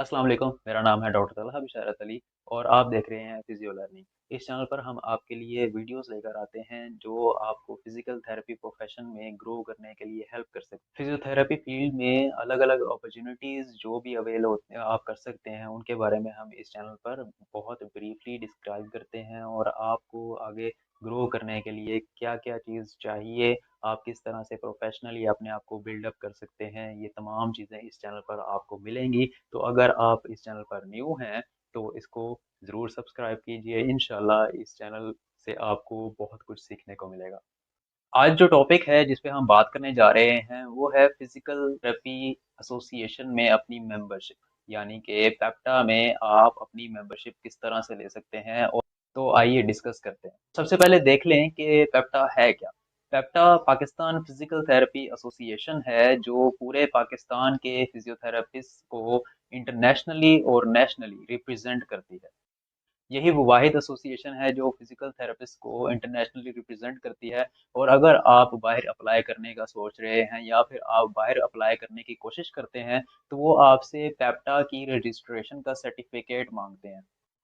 अस्सलाम वालेकुम। मेरा नाम है डॉक्टर तलहा बिशारत अली और आप देख रहे हैं फिजियो लर्निंग। इस चैनल पर हम आपके लिए वीडियोस लेकर आते हैं जो आपको फिजिकल थेरेपी प्रोफेशन में ग्रो करने के लिए हेल्प कर सकते हैं। फिजियोथेरेपी फील्ड में अलग अलग अपॉर्चुनिटीज़ जो भी अवेल होते हैं आप कर सकते हैं, उनके बारे में हम इस चैनल पर बहुत ब्रीफली डिस्क्राइब करते हैं और आपको आगे ग्रो करने के लिए क्या क्या चीज़ चाहिए, आप किस तरह से प्रोफेशनली अपने आप को बिल्डअप कर सकते हैं, ये तमाम चीज़ें इस चैनल पर आपको मिलेंगी। तो अगर आप इस चैनल पर न्यू हैं तो इसको ज़रूर सब्सक्राइब कीजिए। इंशाल्लाह इस चैनल से आपको बहुत कुछ सीखने को मिलेगा। आज जो टॉपिक है जिस पे हम बात करने जा रहे हैं वो है फिजिकल थेरेपी एसोसिएशन में अपनी मेंबरशिप, यानी कि पेप्टा में आप अपनी मेंबरशिप किस तरह से ले सकते हैं। और तो आइए डिस्कस करते हैं। सबसे पहले देख लें कि पेप्टा है क्या। पेप्टा पाकिस्तान फिजिकल थेरेपी एसोसिएशन है जो पूरे पाकिस्तान के फिजियोथेरेपिस्ट को इंटरनेशनली और नेशनली रिप्रेजेंट करती है। यही वो वाहिद एसोसिएशन है जो फिजिकल थेरेपिस्ट को इंटरनेशनली रिप्रेजेंट करती है। और अगर आप बाहर अप्लाई करने का सोच रहे हैं या फिर आप बाहर अप्लाई करने की कोशिश करते हैं तो वो आपसे पेप्टा की रजिस्ट्रेशन का सर्टिफिकेट मांगते हैं,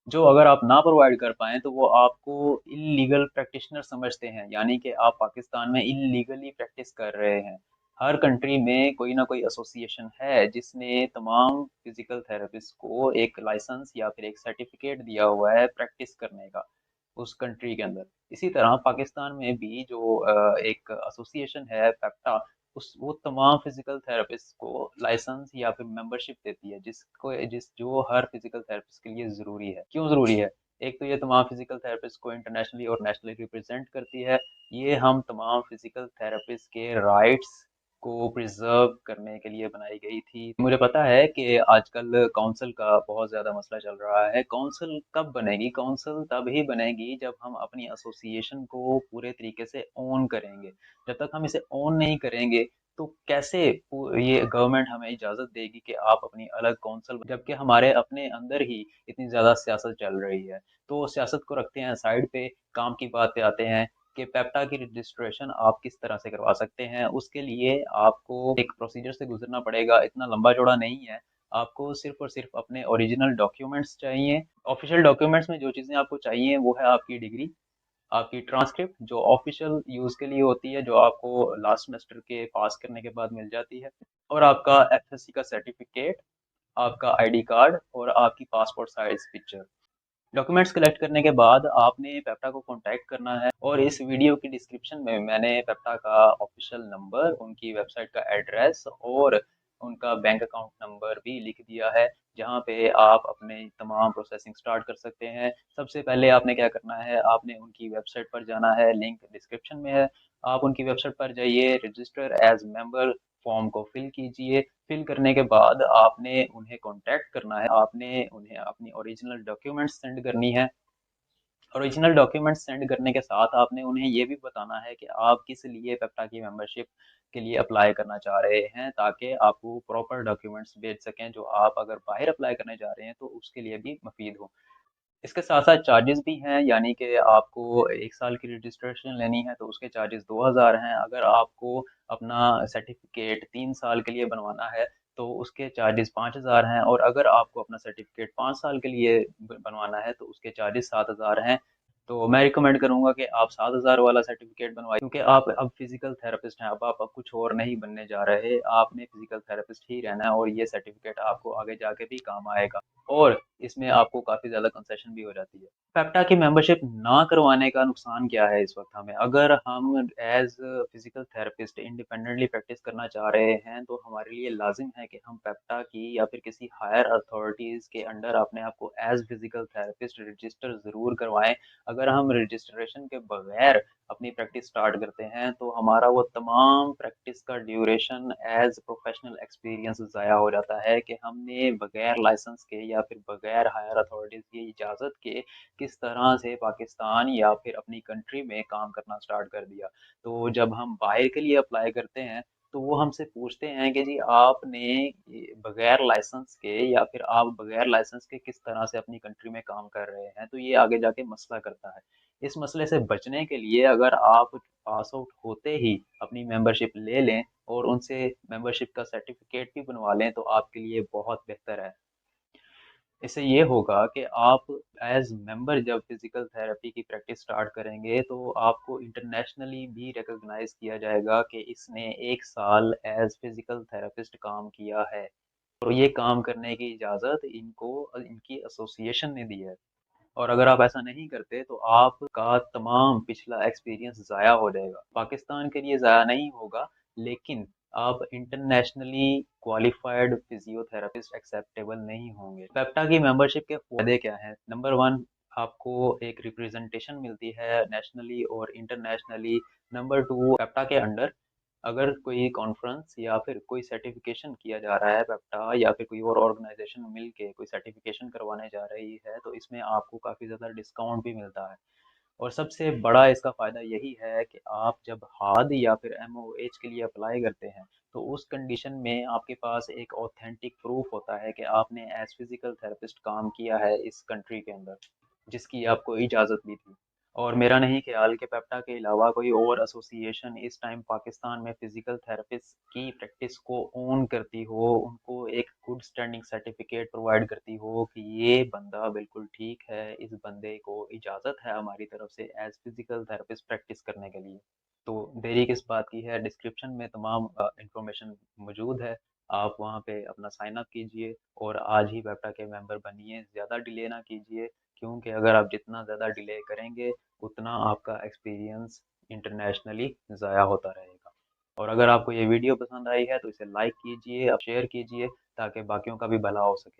जो अगर आप ना प्रोवाइड कर पाएँ तो वो आपको इल्लीगल प्रैक्टिशनर समझते हैं, यानी कि आप पाकिस्तान में इल्लीगली प्रैक्टिस कर रहे हैं। हर कंट्री में कोई ना कोई एसोसिएशन है जिसने तमाम फिजिकल थेरेपिस्ट को एक लाइसेंस या फिर एक सर्टिफिकेट दिया हुआ है प्रैक्टिस करने का उस कंट्री के अंदर। इसी तरह पाकिस्तान में भी जो एक एसोसिएशन है पेप्टा, उस वो तमाम फिजिकल थेरेपिस्ट को लाइसेंस या फिर मेंबरशिप देती है जिस जो हर फिजिकल थेरेपिस्ट के लिए ज़रूरी है। क्यों ज़रूरी है? एक तो ये तमाम फिजिकल थेरेपिस्ट को इंटरनेशनली और नेशनली रिप्रेजेंट करती है। ये हम तमाम फिजिकल थेरेपिस्ट के राइट्स को प्रिजर्व करने के लिए बनाई गई थी। मुझे पता है कि आजकल काउंसिल का बहुत ज़्यादा मसला चल रहा है। काउंसिल कब बनेगी? काउंसिल तब ही बनेगी जब हम अपनी एसोसिएशन को पूरे तरीके से ओन करेंगे। जब तक हम इसे ओन नहीं करेंगे तो कैसे ये गवर्नमेंट हमें इजाज़त देगी कि आप अपनी अलग काउंसिल, जबकि हमारे अपने अंदर ही इतनी ज़्यादा सियासत चल रही है। तो सियासत को रखते हैं साइड पे, काम की बात पे आते हैं कि पेप्टा की रजिस्ट्रेशन आप किस तरह से करवा सकते हैं। उसके लिए आपको एक प्रोसीजर से गुजरना पड़ेगा, इतना लंबा चौड़ा नहीं है। आपको सिर्फ और सिर्फ अपने ओरिजिनल डॉक्यूमेंट्स चाहिए। ऑफिशियल डॉक्यूमेंट्स में जो चीज़ें आपको चाहिए वो है आपकी डिग्री, आपकी ट्रांसक्रिप्ट जो ऑफिशियल यूज़ के लिए होती है, जो आपको लास्ट सेमेस्टर के पास करने के बाद मिल जाती है, और आपका एफएससी का सर्टिफिकेट, आपका आईडी कार्ड और आपकी passport size picture. Documents collect करने के बाद आपने पेप्टा को कांटेक्ट करना है और इस वीडियो की डिस्क्रिप्शन में मैंने पेप्टा का ऑफिशियल नंबर, उनकी वेबसाइट का एड्रेस और उनका बैंक अकाउंट नंबर भी लिख दिया है, जहां पे आप अपने तमाम प्रोसेसिंग स्टार्ट कर सकते हैं। सबसे पहले आपने क्या करना है, आपने उनकी वेबसाइट पर जाना है, लिंक डिस्क्रिप्शन में है। आप उनकी वेबसाइट पर जाइए, रजिस्टर एज मेंबर फॉर्म को फिल कीजिए। फिल करने के बाद आपने उन्हें कांटेक्ट करना है, आपने उन्हें अपनी ओरिजिनल डॉक्यूमेंट्स सेंड करनी है। ओरिजिनल डॉक्यूमेंट्स सेंड करने के साथ आपने उन्हें ये भी बताना है कि आप किस लिए पेप्टा की मेंबरशिप के लिए अप्लाई करना चाह रहे हैं, ताकि आपको प्रॉपर डॉक्यूमेंट्स भेज सकें जो आप अगर बाहर अप्लाई करने जा रहे हैं तो उसके लिए भी मुफीद हो। इसके साथ साथ चार्जेस भी हैं, यानी कि आपको 1 साल की रजिस्ट्रेशन लेनी है तो उसके चार्जेस 2000 हैं। अगर आपको अपना सर्टिफिकेट 3 साल के लिए बनवाना है तो उसके चार्जेस 5000 हैं, और अगर आपको अपना सर्टिफिकेट 5 साल के लिए बनवाना है तो उसके चार्जेस 7000 हैं। तो मैं रिकमेंड करूंगा कि आप 7000 वाला सर्टिफिकेट बनवाइए, क्योंकि आप अब फिजिकल थेरेपिस्ट हैं, अब कुछ और नहीं बनने जा रहे, आपने फिजिकल थेरेपिस्ट ही रहना है और ये सर्टिफिकेट आपको आगे जाके भी काम आएगा। और इसमें आपको काफ़ी ज़्यादा कंसेशन भी हो जाती है। पेप्टा की मेंबरशिप ना करवाने का नुकसान क्या है इस वक्त हमें? अगर हम as physical therapist independently practice करना चाह रहे हैं तो हमारे लिए लाजिम है कि हम पेप्टा की या फिर किसी हायर अथॉरिटीज़ के अंडर अपने आप को एज फिजिकल थेरेपिस्ट रजिस्टर ज़रूर करवाएं। अगर हम रजिस्ट्रेशन के बगैर अपनी प्रैक्टिस स्टार्ट करते हैं तो हमारा वो तमाम प्रैक्टिस का ड्यूरेशन एज प्रोफेशनल एक्सपीरियंस ज़ाया हो जाता है कि हमने बगैर लाइसेंस के या फिर बगैर हायर अथॉरिटीज़ की इजाज़त के किस तरह से पाकिस्तान या फिर अपनी कंट्री में काम करना स्टार्ट कर दिया। तो जब हम बाहर के लिए अप्लाई करते हैं तो वो हमसे पूछते हैं कि जी आपने बगैर लाइसेंस के या फिर आप बगैर लाइसेंस के किस तरह से अपनी कंट्री में काम कर रहे हैं, तो ये आगे जाके मसला करता है। इस मसले से बचने के लिए अगर आप पास आउट होते ही अपनी मेंबरशिप ले लें और उनसे मेंबरशिप का सर्टिफिकेट भी बनवा लें तो आपके लिए बहुत बेहतर है। इससे ये होगा कि आप एज मेंबर जब फिजिकल थेरेपी की प्रैक्टिस स्टार्ट करेंगे तो आपको इंटरनेशनली भी रिकॉग्नाइज किया जाएगा कि इसने 1 साल एज फिजिकल थेरेपिस्ट काम किया है और ये काम करने की इजाज़त इनको इनकी एसोसिएशन ने दी है। और अगर आप ऐसा नहीं करते तो आपका तमाम पिछला एक्सपीरियंस ज़ाया हो जाएगा। पाकिस्तान के लिए ज़ाया नहीं होगा, लेकिन आप इंटरनेशनली क्वालिफाइड फिजियोथेरेपिस्ट एक्सेप्टेबल नहीं होंगे। पेप्टा की मेंबरशिप के फायदे क्या हैं? नंबर वन, आपको एक रिप्रेजेंटेशन मिलती है नेशनली और इंटरनेशनली। नंबर टू, पेप्टा के अंडर अगर कोई कॉन्फ्रेंस या फिर कोई सर्टिफिकेशन किया जा रहा है, पेप्टा या फिर कोई और ऑर्गेनाइजेशन मिल के कोई सर्टिफिकेशन करवाने जा रही है, तो इसमें आपको काफ़ी ज़्यादा डिस्काउंट भी मिलता है। और सबसे बड़ा इसका फ़ायदा यही है कि आप जब हाद या फिर एमओएच के लिए अप्लाई करते हैं, तो उस कंडीशन में आपके पास एक ऑथेंटिक प्रूफ होता है कि आपने एज फिजिकल थेरेपिस्ट काम किया है इस कंट्री के अंदर, जिसकी आपको इजाज़त भी थी। और मेरा नहीं ख्याल कि पेप्टा के अलावा कोई और एसोसिएशन इस टाइम पाकिस्तान में फिजिकल थेरेपिस्ट की प्रैक्टिस को ओन करती हो, उनको एक गुड स्टैंडिंग सर्टिफिकेट प्रोवाइड करती हो कि ये बंदा बिल्कुल ठीक है, इस बंदे को इजाज़त है हमारी तरफ से एज फिजिकल थेरेपिस्ट प्रैक्टिस करने के लिए। तो देरी किस बात की है, डिस्क्रिप्शन में तमाम इंफॉर्मेशन मौजूद है। आप वहाँ पे अपना साइन अप कीजिए और आज ही पेप्टा के मेंबर बनिए, ज़्यादा डिले ना कीजिए, क्योंकि अगर आप जितना ज़्यादा डिले करेंगे उतना आपका एक्सपीरियंस इंटरनेशनली ज़ाया होता रहेगा। और अगर आपको ये वीडियो पसंद आई है तो इसे लाइक कीजिए, आप शेयर कीजिए ताकि बाकियों का भी भला हो सके।